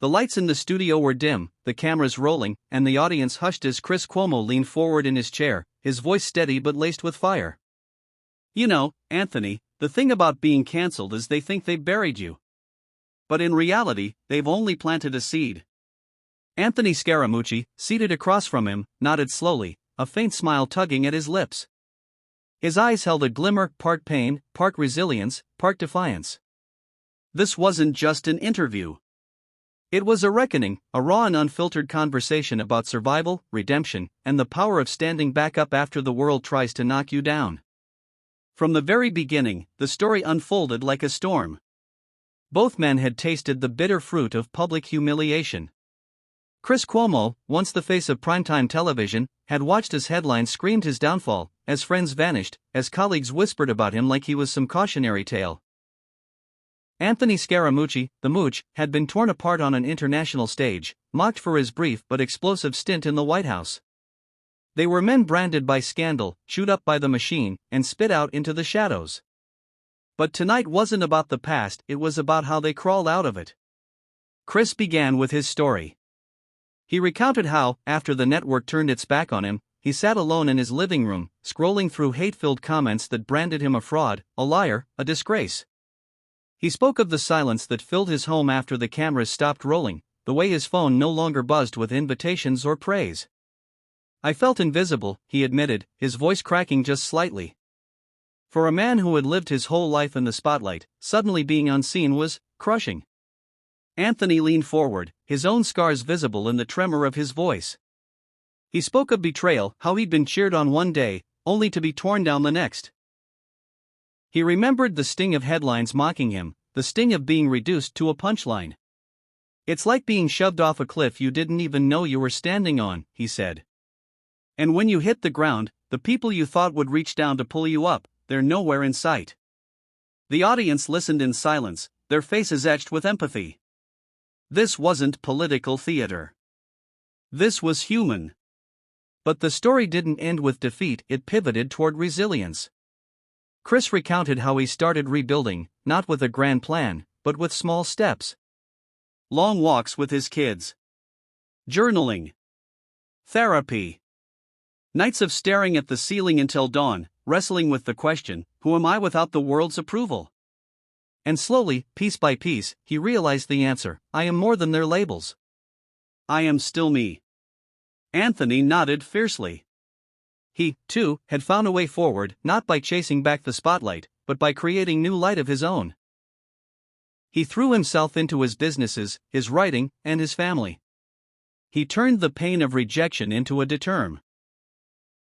The lights in the studio were dim, the cameras rolling, and the audience hushed as Chris Cuomo leaned forward in his chair, his voice steady but laced with fire. "You know, Anthony, the thing about being cancelled is they think they've buried you. But in reality, they've only planted a seed." Anthony Scaramucci, seated across from him, nodded slowly, a faint smile tugging at his lips. His eyes held a glimmer, part pain, part resilience, part defiance. This wasn't just an interview. It was a reckoning, a raw and unfiltered conversation about survival, redemption, and the power of standing back up after the world tries to knock you down. From the very beginning, the story unfolded like a storm. Both men had tasted the bitter fruit of public humiliation. Chris Cuomo, once the face of primetime television, had watched as headlines screamed his downfall, as friends vanished, as colleagues whispered about him like he was some cautionary tale. Anthony Scaramucci, the mooch, had been torn apart on an international stage, mocked for his brief but explosive stint in the White House. They were men branded by scandal, chewed up by the machine, and spit out into the shadows. But tonight wasn't about the past, it was about how they crawled out of it. Chris began with his story. He recounted how, after the network turned its back on him, he sat alone in his living room, scrolling through hate-filled comments that branded him a fraud, a liar, a disgrace. He spoke of the silence that filled his home after the cameras stopped rolling, the way his phone no longer buzzed with invitations or praise. "I felt invisible," he admitted, his voice cracking just slightly. For a man who had lived his whole life in the spotlight, suddenly being unseen was crushing. Anthony leaned forward, his own scars visible in the tremor of his voice. He spoke of betrayal, how he'd been cheered on one day, only to be torn down the next. He remembered the sting of headlines mocking him, the sting of being reduced to a punchline. "It's like being shoved off a cliff you didn't even know you were standing on," he said. "And when you hit the ground, the people you thought would reach down to pull you up, they're nowhere in sight." The audience listened in silence, their faces etched with empathy. This wasn't political theater. This was human. But the story didn't end with defeat, it pivoted toward resilience. Chris recounted how he started rebuilding, not with a grand plan, but with small steps. Long walks with his kids. Journaling. Therapy. Nights of staring at the ceiling until dawn, wrestling with the question, who am I without the world's approval? And slowly, piece by piece, he realized the answer, I am more than their labels. I am still me. Anthony nodded fiercely. He, too, had found a way forward, not by chasing back the spotlight, but by creating new light of his own. He threw himself into his businesses, his writing, and his family. He turned the pain of rejection into a deterrent.